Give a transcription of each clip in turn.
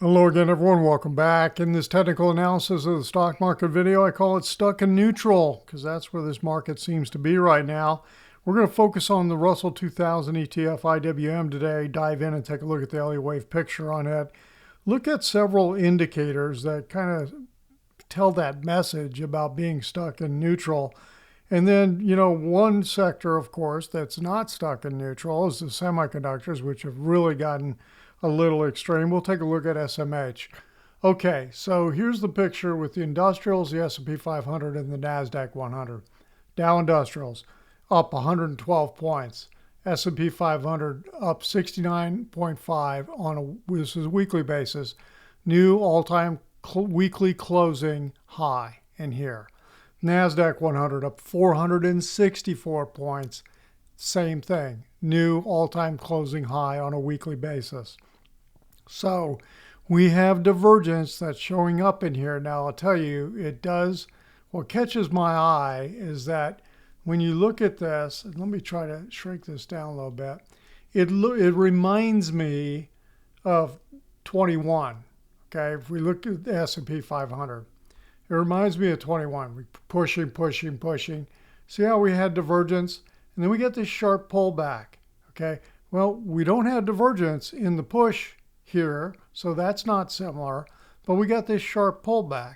Hello again, everyone. Welcome back. In this technical analysis of the stock market video, I call it stuck in neutral because that's where this market seems to be right now. We're going to focus on the Russell 2000 ETF IWM today, dive in and take a look at the Elliott Wave picture on it. Look at several indicators that kind of tell that message about being stuck in neutral. And then, one sector, of course, that's not stuck in neutral is the semiconductors, which have really gotten a little extreme. We'll take a look at SMH. Okay, so here's the picture with the industrials, the S&P 500, and the NASDAQ 100. Dow Industrials up 112 points. S&P 500 up 69.5 on this is a weekly basis. New all-time weekly closing high in here. NASDAQ 100 up 464 points. Same thing. New all-time closing high on a weekly basis. So we have divergence that's showing up in here. Now, I'll tell you, it does. What catches my eye is that when you look at this, and let me try to shrink this down a little bit, it reminds me of 21. Okay, if we look at the S&P 500, it reminds me of 21. We're pushing. See how we had divergence? And then we get this sharp pullback. Okay, well, we don't have divergence in the push here, so that's not similar, but we got this sharp pullback,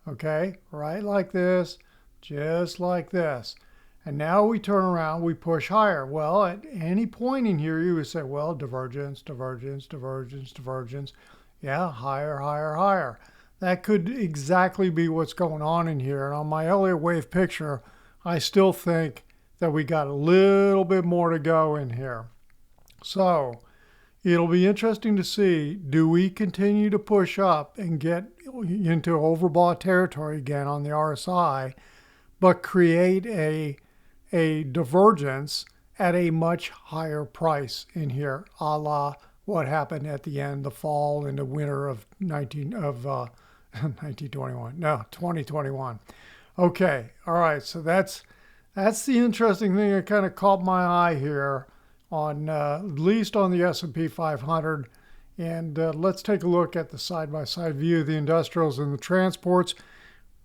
okay, right like this, just like this. And now we turn around, we push higher. Well, at any point in here, you would say, well, divergence. Yeah, higher. That could exactly be what's going on in here. And on my Elliott Wave picture, I still think that we got a little bit more to go in here. So it'll be interesting to see, do we continue to push up and get into overbought territory again on the RSI, but create a divergence at a much higher price in here, a la what happened at the end, the fall and the winter of 2021. Okay, all right, so that's the interesting thing that kind of caught my eye here on at least on the S&P 500. And let's take a look at the side-by-side view of the industrials and the transports.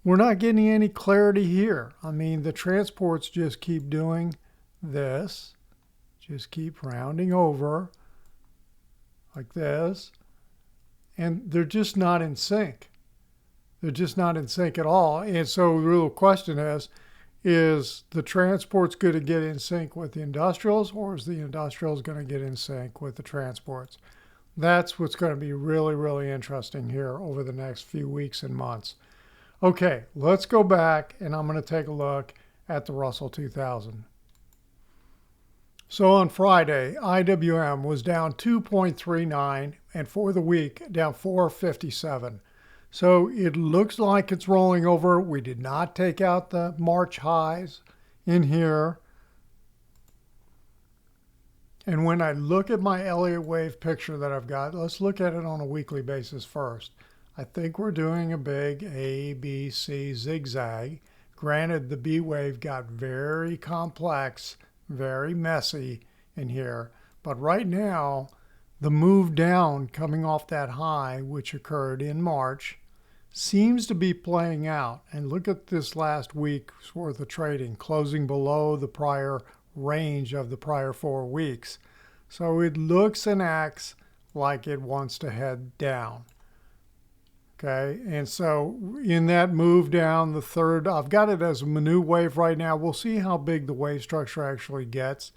We're not getting any clarity here. I mean, the transports just keep doing this, just keep rounding over like this, and they're just not in sync. They're just not in sync at all. And so the real question is the transports going to get in sync with the industrials, or is the industrials going to get in sync with the transports? That's what's going to be really, really interesting here over the next few weeks and months. Okay, let's go back, and I'm going to take a look at the Russell 2000. So on Friday, IWM was down 2.39, and for the week, down 4.57. So it looks like it's rolling over. We did not take out the March highs in here. And when I look at my Elliott Wave picture that I've got, let's look at it on a weekly basis first. I think we're doing a big A, B, C zigzag. Granted, the B wave got very complex, very messy in here. But right now, the move down coming off that high, which occurred in March, seems to be playing out. And look at this last week's worth of trading, closing below the prior range of the prior 4 weeks. So it looks and acts like it wants to head down. Okay, and so in that move down, the third, I've got it as a new wave right now. We'll see how big the wave structure actually gets.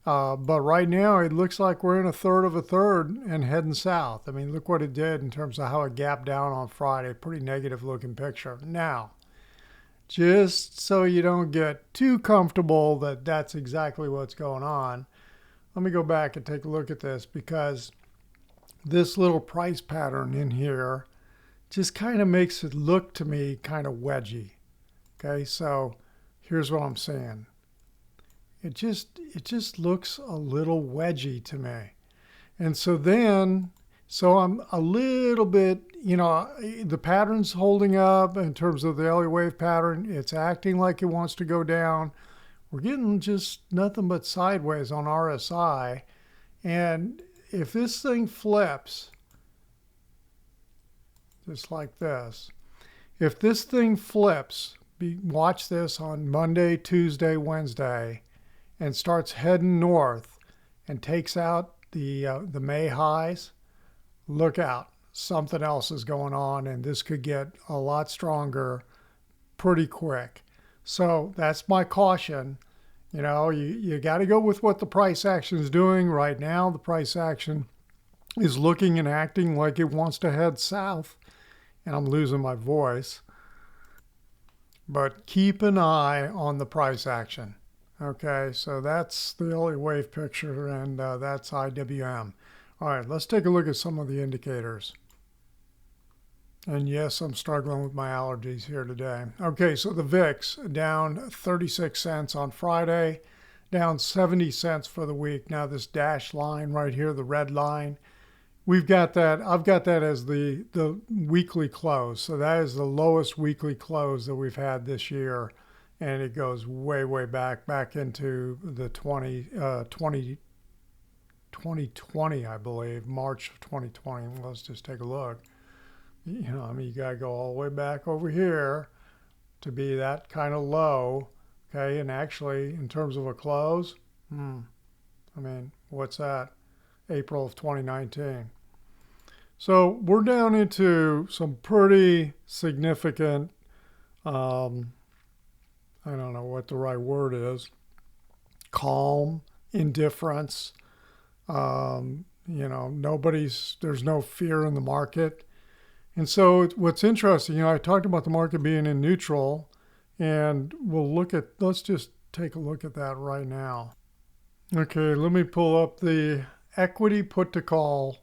But right now, it looks like we're in a third of a third and heading south. I mean, look what it did in terms of how it gapped down on Friday. Pretty negative looking picture. Now, just so you don't get too comfortable that that's exactly what's going on, let me go back and take a look at this, because this little price pattern in here just kind of makes it look to me kind of wedgy. Okay, so here's what I'm saying. It just looks a little wedgy to me. And so I'm a little bit, the pattern's holding up in terms of the Elliott Wave pattern. It's acting like it wants to go down. We're getting just nothing but sideways on RSI. And if this thing flips, just like this. If this thing flips, watch this on Monday, Tuesday, Wednesday, and starts heading north and takes out the May highs, look out. Something else is going on, and this could get a lot stronger pretty quick. So that's my caution. You know, you got to go with what the price action is doing right now. The price action is looking and acting like it wants to head south, and I'm losing my voice. But keep an eye on the price action. Okay, so that's the Elliott Wave picture, and that's IWM. All right, let's take a look at some of the indicators. And yes, I'm struggling with my allergies here today. Okay, so the VIX down 36 cents on Friday, down 70 cents for the week. Now this dashed line right here, the red line, we've got that. I've got that as the weekly close. So that is the lowest weekly close that we've had this year. And it goes way, way back into the 2020, I believe, March of 2020. Let's just take a look. You know, I mean, you got to go all the way back over here to be that kind of low. Okay, and actually, in terms of a close, I mean, what's that? April of 2019. So we're down into some pretty significant, I don't know what the right word is, calm, indifference. You know, there's no fear in the market. And so what's interesting, you know, I talked about the market being in neutral, and let's just take a look at that right now. Okay, let me pull up the equity put to call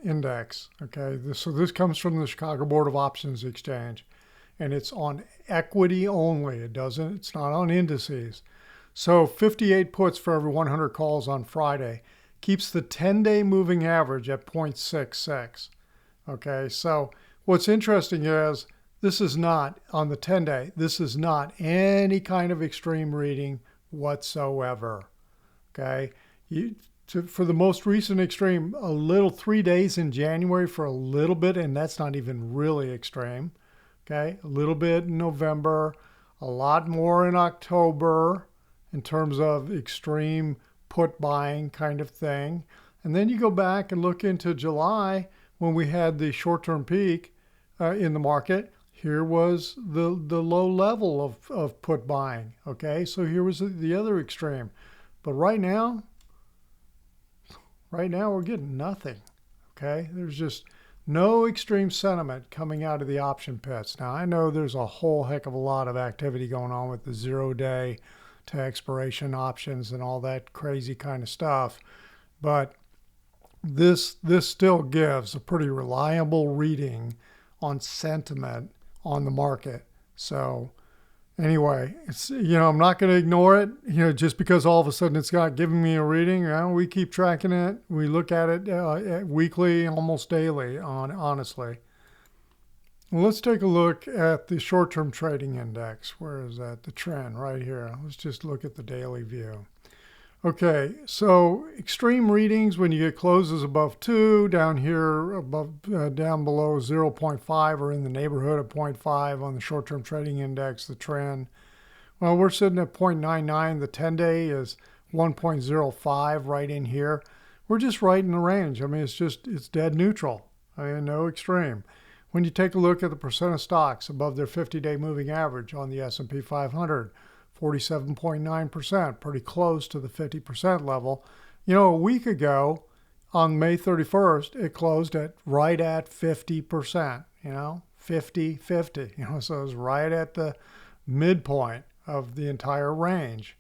index. Okay, so this comes from the Chicago Board of Options Exchange, and it's on equity only. It's not on indices. So 58 puts for every 100 calls on Friday keeps the 10-day moving average at 0.66. Okay, so what's interesting is this is not on the 10-day. This is not any kind of extreme reading whatsoever. Okay, for the most recent extreme, a little 3 days in January for a little bit, and that's not even really extreme. Okay, a little bit in November, a lot more in October in terms of extreme put buying kind of thing. And then you go back and look into July when we had the short-term peak in the market. Here was the low level of put buying. Okay, so here was the other extreme. But right now we're getting nothing. Okay, there's just no extreme sentiment coming out of the option pits. Now I know there's a whole heck of a lot of activity going on with the 0-day to expiration options and all that crazy kind of stuff, but this still gives a pretty reliable reading on sentiment on the market. So anyway, it's, you know, I'm not going to ignore it, you know, just because all of a sudden it's not giving me a reading. You know, we keep tracking it. We look at it weekly, almost daily, honestly. Well, let's take a look at the short-term trading index. Where is that? The trend right here. Let's just look at the daily view. Okay, so extreme readings when you get closes above 2, down here down below 0.5 or in the neighborhood of 0.5 on the short-term trading index, the trend. Well, we're sitting at 0.99. The 10-day is 1.05 right in here. We're just right in the range. I mean, it's dead neutral. I mean, no extreme. When you take a look at the percent of stocks above their 50-day moving average on the S&P 500, 47.9%, pretty close to the 50% level. You know, a week ago on May 31st, it closed right at 50%, you know, 50-50, you know, so it was right at the midpoint of the entire range.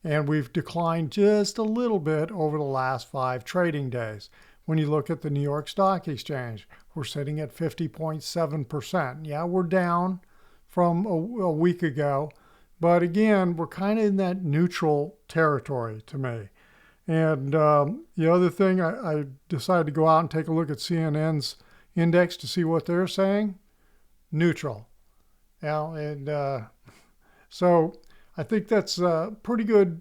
And we've declined just a little bit over the last 5 trading days. When you look at the New York Stock Exchange, we're sitting at 50.7%. Yeah, we're down from a week ago, but again, we're kind of in that neutral territory to me. And the other thing, I decided to go out and take a look at CNN's index to see what they're saying. Neutral. Yeah, and so I think that's pretty good,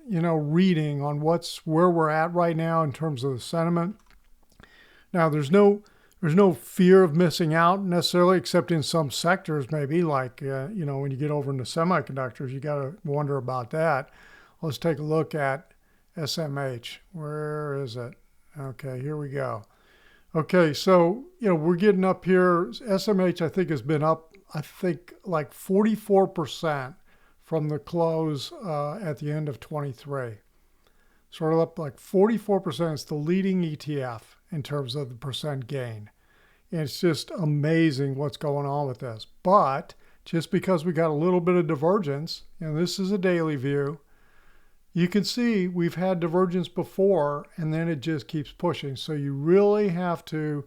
you know, reading on where we're at right now in terms of the sentiment. Now, there's no there's no fear of missing out necessarily, except in some sectors, maybe like, you know, when you get over into semiconductors, you got to wonder about that. Let's take a look at SMH. Where is it? Okay, here we go. Okay, so, you know, we're getting up here. SMH, I think, has been up, I think, like 44% from the close at the end of 23. Sort of up like 44%. It's the leading ETF in terms of the percent gain. And it's just amazing what's going on with this. But just because we got a little bit of divergence, and this is a daily view, you can see we've had divergence before, and then it just keeps pushing. So you really have to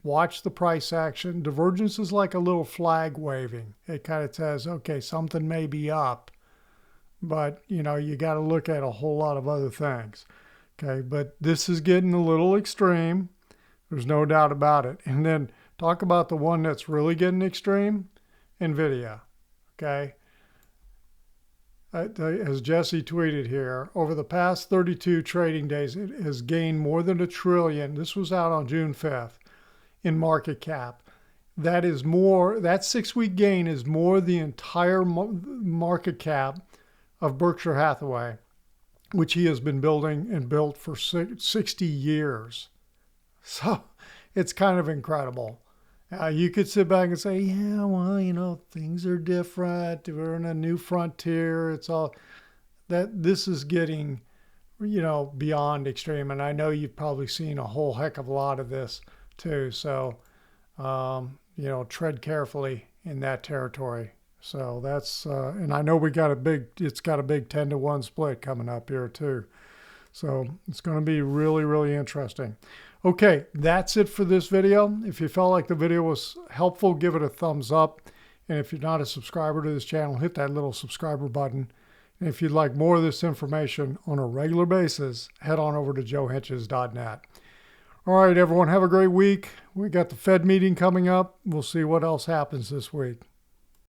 watch the price action. Divergence is like a little flag waving. It kind of says, okay, something may be up, but you know, you got to look at a whole lot of other things. Okay, but this is getting a little extreme. There's no doubt about it. And then talk about the one that's really getting extreme, Nvidia. Okay. As Jesse tweeted here, over the past 32 trading days, it has gained more than $1 trillion. This was out on June 5th in market cap. That is more, that 6-week gain is more the entire market cap of Berkshire Hathaway, which he has been building and built for 60 years. So it's kind of incredible. You could sit back and say, yeah, well, you know, things are different. We're in a new frontier. It's all that this is getting, you know, beyond extreme. And I know you've probably seen a whole heck of a lot of this too. So, you know, tread carefully in that territory. So that's, and I know it's got a big 10-to-1 split coming up here too. So it's going to be really, really interesting. Okay, that's it for this video. If you felt like the video was helpful, give it a thumbs up. And if you're not a subscriber to this channel, hit that little subscriber button. And if you'd like more of this information on a regular basis, head on over to joehenches.net. All right, everyone, have a great week. We got the Fed meeting coming up. We'll see what else happens this week.